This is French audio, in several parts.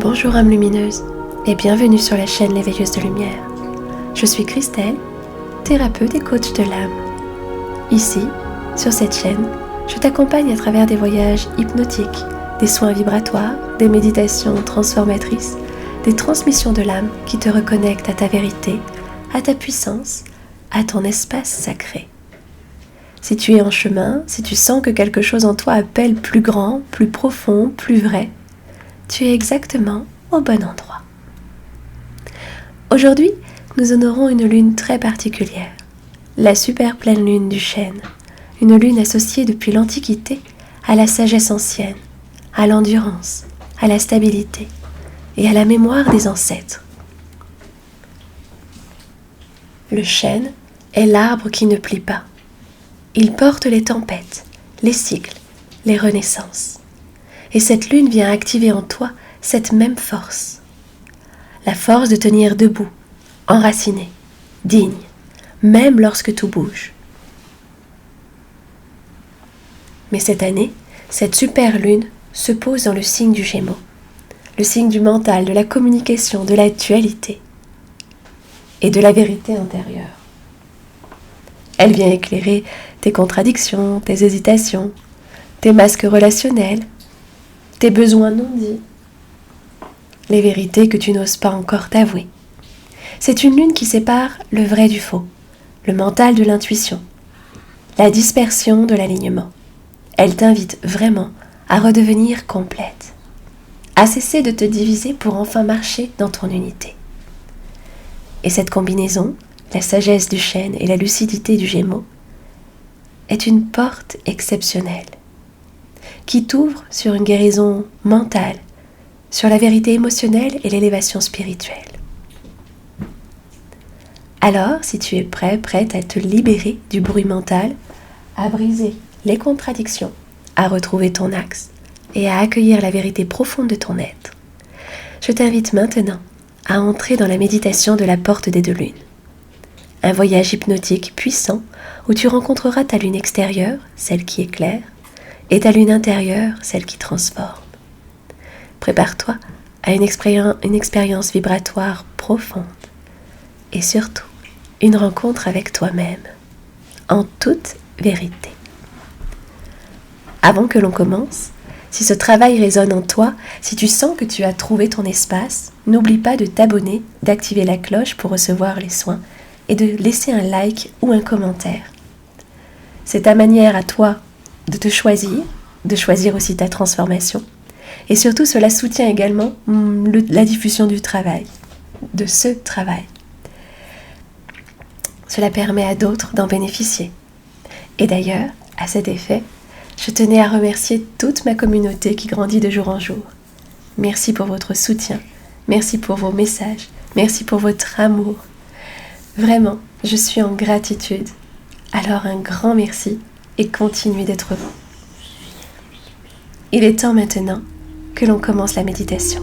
Bonjour âme lumineuse et bienvenue sur la chaîne L'éveilleuse de lumière. Je suis Christelle, thérapeute et coach de l'âme. Ici, sur cette chaîne, je t'accompagne à travers des voyages hypnotiques, des soins vibratoires, des méditations transformatrices, des transmissions de l'âme qui te reconnectent à ta vérité, à ta puissance, à ton espace sacré. Si tu es en chemin, si tu sens que quelque chose en toi appelle plus grand, plus profond, plus vrai, tu es exactement au bon endroit. Aujourd'hui, nous honorons une lune très particulière, la super pleine lune du chêne, une lune associée depuis l'Antiquité à la sagesse ancienne, à l'endurance, à la stabilité et à la mémoire des ancêtres. Le chêne est l'arbre qui ne plie pas. Il porte les tempêtes, les cycles, les renaissances. Et cette lune vient activer en toi cette même force. La force de tenir debout, enraciné, digne, même lorsque tout bouge. Mais cette année, cette super lune se pose dans le signe du Gémeaux, le signe du mental, de la communication, de la dualité et de la vérité intérieure. Elle vient éclairer tes contradictions, tes hésitations, tes masques relationnels, tes besoins non dits, les vérités que tu n'oses pas encore t'avouer. C'est une lune qui sépare le vrai du faux, le mental de l'intuition, la dispersion de l'alignement. Elle t'invite vraiment à redevenir complète, à cesser de te diviser pour enfin marcher dans ton unité. Et cette combinaison, la sagesse du chêne et la lucidité du Gémeaux, est une porte exceptionnelle qui t'ouvre sur une guérison mentale, sur la vérité émotionnelle et l'élévation spirituelle. Alors, si tu es prête à te libérer du bruit mental, à briser les contradictions, à retrouver ton axe et à accueillir la vérité profonde de ton être, je t'invite maintenant à entrer dans la méditation de la porte des deux lunes. Un voyage hypnotique puissant où tu rencontreras ta lune extérieure, celle qui éclaire, et ta lune intérieure, celle qui transforme. Prépare-toi à une expérience vibratoire profonde et surtout une rencontre avec toi-même, en toute vérité. Avant que l'on commence, si ce travail résonne en toi, si tu sens que tu as trouvé ton espace, n'oublie pas de t'abonner, d'activer la cloche pour recevoir les soins et de laisser un like ou un commentaire. C'est ta manière à toi de te choisir, de choisir aussi ta transformation. Et surtout, cela soutient également la diffusion du travail, de ce travail. Cela permet à d'autres d'en bénéficier. Et d'ailleurs, à cet effet, je tenais à remercier toute ma communauté qui grandit de jour en jour. Merci pour votre soutien, merci pour vos messages, merci pour votre amour. Vraiment, je suis en gratitude. Alors un grand merci et continuez d'être vous. Il est temps maintenant que l'on commence la méditation.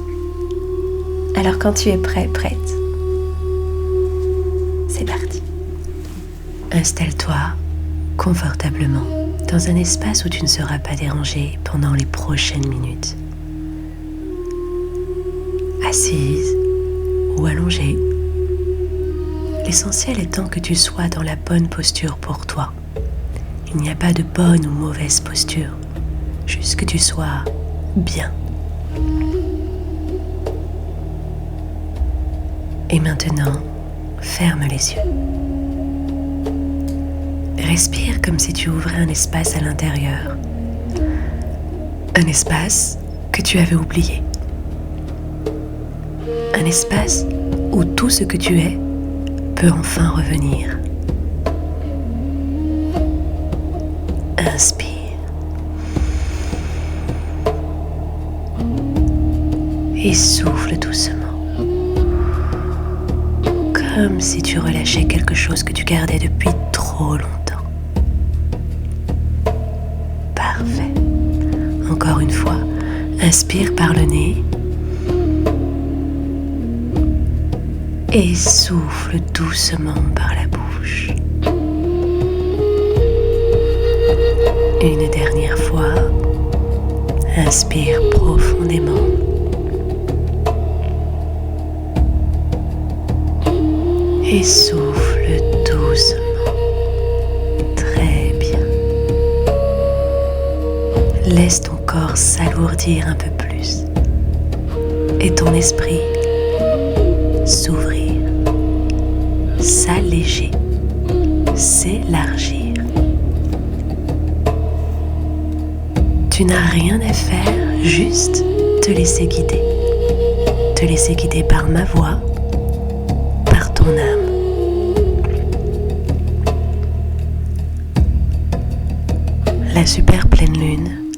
Alors quand tu es prête, c'est parti. Installe-toi confortablement dans un espace où tu ne seras pas dérangé pendant les prochaines minutes. Assise ou allongée, l'essentiel étant que tu sois dans la bonne posture pour toi. Il n'y a pas de bonne ou mauvaise posture, juste que tu sois bien. Et maintenant, ferme les yeux. Respire comme si tu ouvrais un espace à l'intérieur. Un espace que tu avais oublié. Un espace où tout ce que tu es peut enfin revenir. Inspire. Et souffle doucement. Comme si tu relâchais quelque chose que tu gardais depuis trop longtemps. Parfait. Encore une fois, inspire par le nez. Et souffle doucement par la bouche. Une dernière fois, inspire profondément. et souffle doucement. Très bien. Laisse ton corps s'alourdir un peu plus et ton esprit s'ouvrir, s'alléger, s'élargir. Tu n'as rien à faire, juste te laisser guider. Te laisser guider par ma voix, par ton âme. La super pleine lune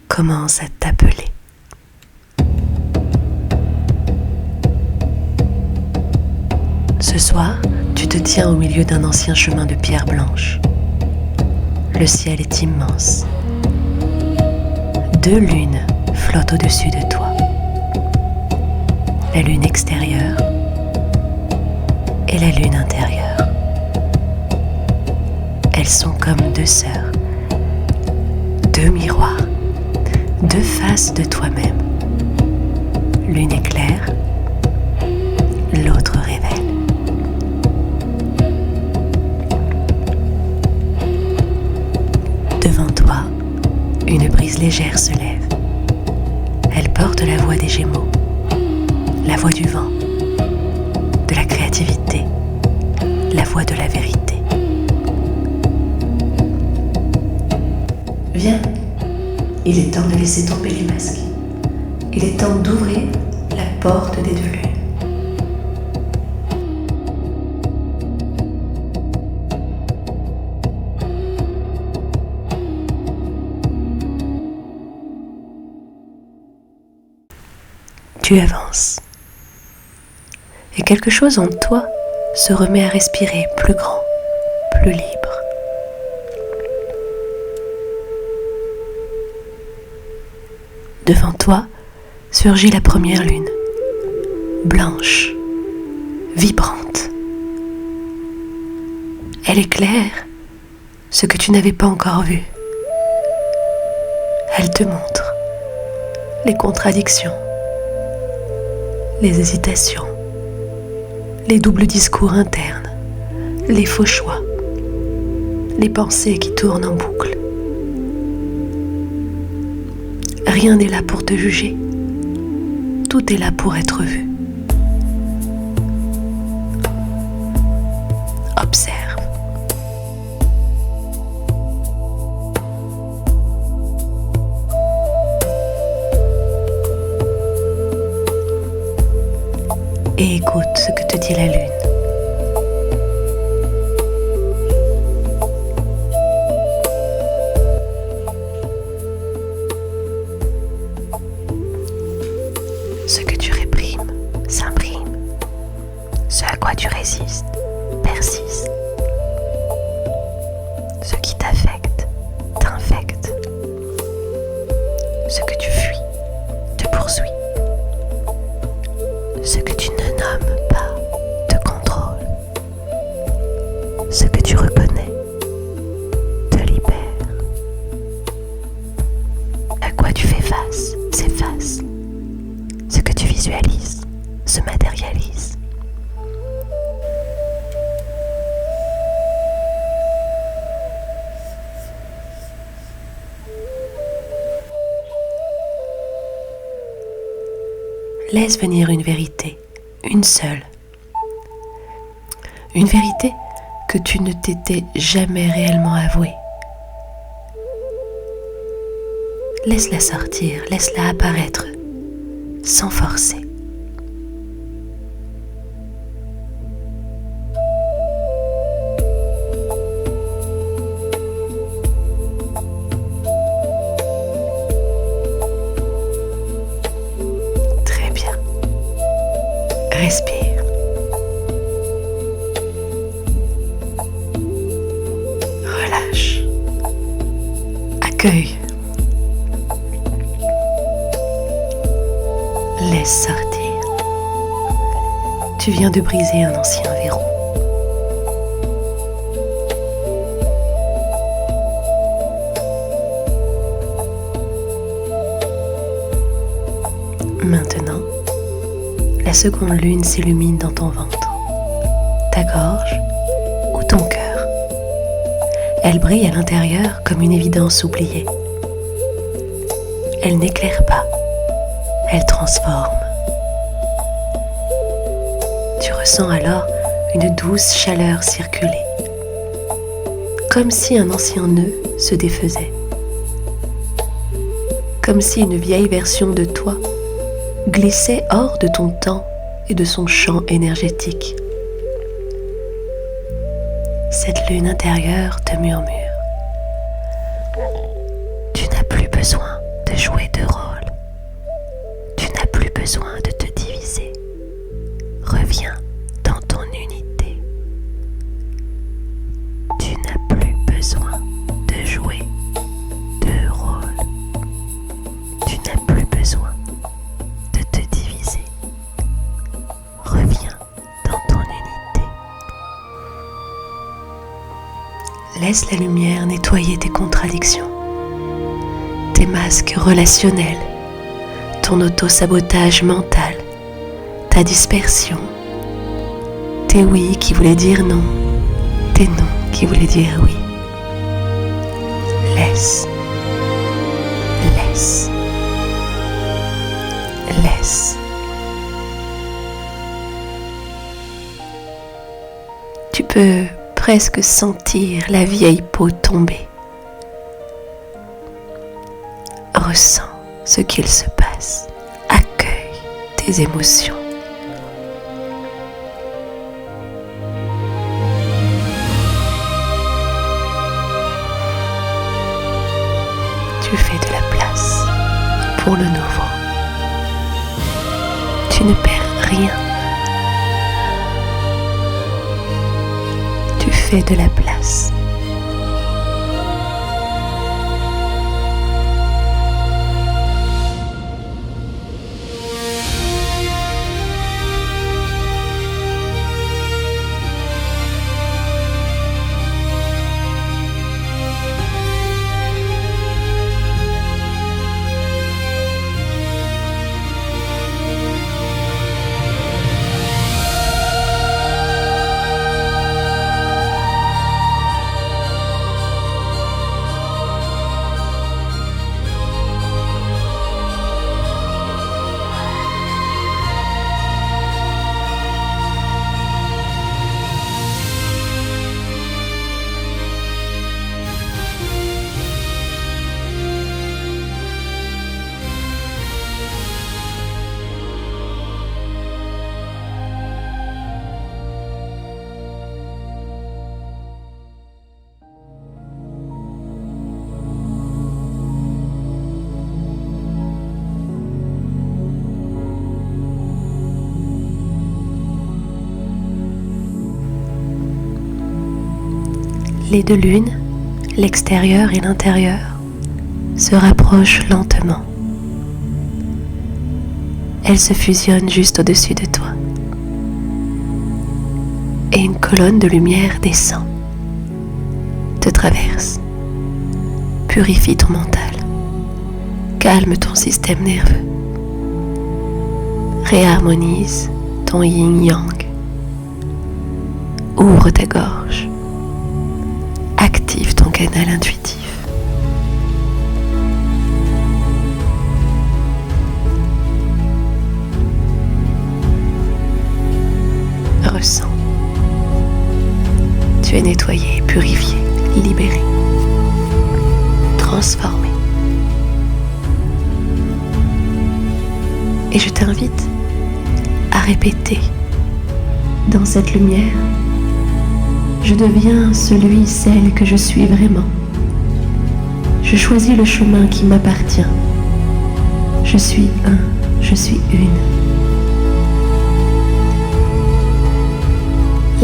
commence à t'appeler. Ce soir, tu te tiens au milieu d'un ancien chemin de pierre blanche. Le ciel est immense. 2 lunes flottent au-dessus de toi. La lune extérieure et la lune intérieure. Elles sont comme 2 sœurs, 2 miroirs, 2 faces de toi-même. L'une éclaire, l'autre révèle. Devant toi, une brise légère se lève. Elle porte la voix des Gémeaux, la voix du vent, de la créativité, la voix de la vérité. Viens, il est temps de laisser tomber les masques. Il est temps d'ouvrir la porte des 2 lunes. Tu avances. Et quelque chose en toi se remet à respirer plus grand, plus libre. Devant toi surgit la première lune, blanche, vibrante. Elle éclaire ce que tu n'avais pas encore vu. Elle te montre les contradictions, les hésitations, les doubles discours internes, les faux choix, les pensées qui tournent en boucle. Rien n'est là pour te juger, tout est là pour être vu. Observe. Et écoute ce que te dit la lune. Ce que tu réprimes s'imprime. Ce à quoi tu résistes persiste. Ce qui t'affecte t'infecte. Ce que tu fuis te poursuit. Ce que tu ne nommes pas te contrôle. Ce que tu reconnais te libère. À quoi tu fais face s'efface. Ce que tu visualises se matérialise. Laisse venir une vérité, une seule. Une vérité que tu ne t'étais jamais réellement avouée. Laisse-la sortir, laisse-la apparaître, sans forcer. Très bien. Respire. Relâche. Accueille. Laisse sortir. Tu viens de briser un ancien verrou. Maintenant, la seconde lune s'illumine dans ton ventre. ta gorge ou ton cœur. Elle brille à l'intérieur comme une évidence oubliée. Elle n'éclaire pas, elle transforme. Tu ressens alors une douce chaleur circuler, comme si un ancien nœud se défaisait, comme si une vieille version de toi glissait hors de ton temps et de son champ énergétique. Cette lune intérieure te murmure. Tu n'as plus besoin de jouer de rôle. Tu n'as plus besoin de te diviser. Reviens dans ton unité. Tu n'as plus besoin de jouer de rôle. Tu n'as plus besoin de te diviser. Reviens dans ton unité. Laisse la lumière nettoyer tes contradictions, tes masques relationnels, ton auto-sabotage mental, ta dispersion, tes oui qui voulaient dire non, tes non qui voulaient dire oui. Laisse, laisse, laisse. Tu peux presque sentir la vieille peau tomber. Ressens ce qu'il se passe. Accueille tes émotions. Tu fais de la place pour le nouveau. Tu ne perds rien. Tu fais de la place. Les deux lunes, l'extérieur et l'intérieur, se rapprochent lentement. Elles se fusionnent juste au-dessus de toi. Et une colonne de lumière descend, te traverse, purifie ton mental, calme ton système nerveux, réharmonise ton yin-yang, ouvre ta gorge, active ton canal intuitif. Ressens. Tu es nettoyé, purifié, libéré, transformé. Et je t'invite à répéter dans cette lumière: je deviens celui, celle que je suis vraiment. Je choisis le chemin qui m'appartient. Je suis un, je suis une.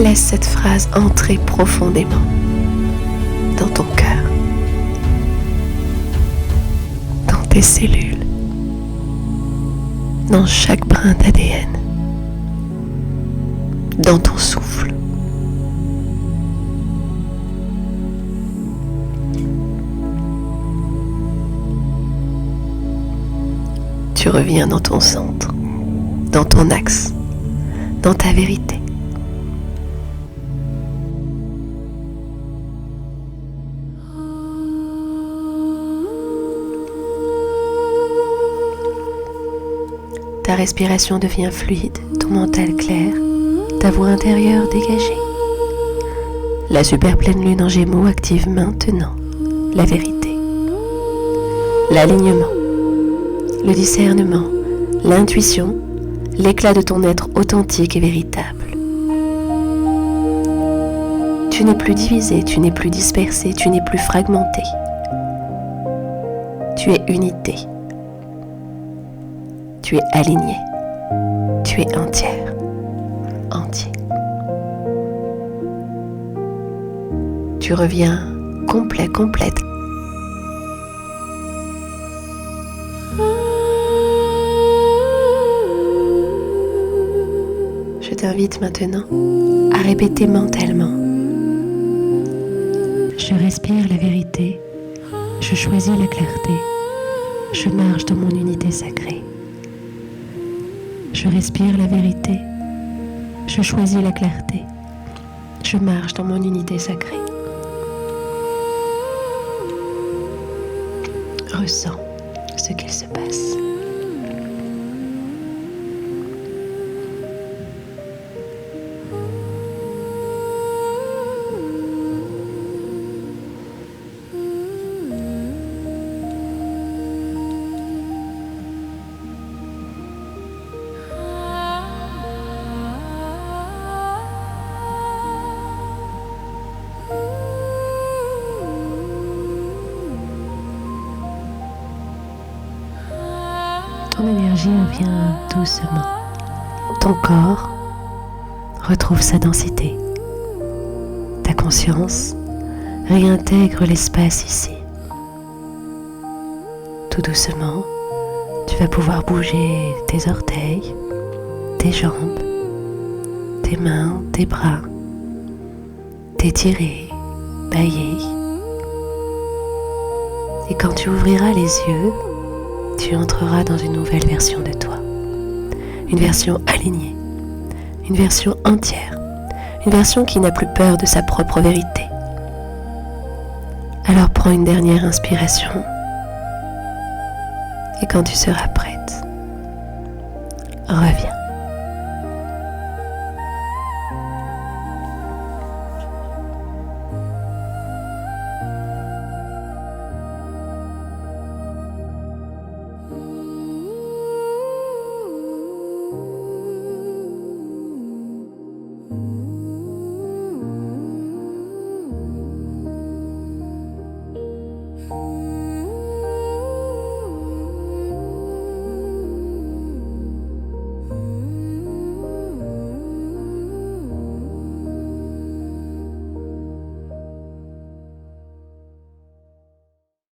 Laisse cette phrase entrer profondément dans ton cœur, dans tes cellules, dans chaque brin d'ADN, dans ton souffle. Tu reviens dans ton centre, dans ton axe, dans ta vérité. Ta respiration devient fluide, ton mental clair, ta voix intérieure dégagée. La super pleine lune en Gémeaux active maintenant la vérité, l'alignement, le discernement, l'intuition, l'éclat de ton être authentique et véritable. Tu n'es plus divisé, tu n'es plus dispersé, tu n'es plus fragmenté. Tu es unité. Tu es aligné. Tu es entière, entier. Tu reviens complet, complète. Je t'invite maintenant à répéter mentalement. Je respire la vérité, je choisis la clarté, je marche dans mon unité sacrée. Je respire la vérité, je choisis la clarté, je marche dans mon unité sacrée. Ressens ce qu'il se passe. Ton énergie revient doucement. Ton corps retrouve sa densité. Ta conscience réintègre l'espace ici. Tout doucement, tu vas pouvoir bouger tes orteils, tes jambes, tes mains, tes bras, t'étirer, bailler. Et quand tu ouvriras les yeux, tu entreras dans une nouvelle version de toi. Une version alignée, une version entière, une version qui n'a plus peur de sa propre vérité. Alors prends une dernière inspiration et quand tu seras prête, reviens.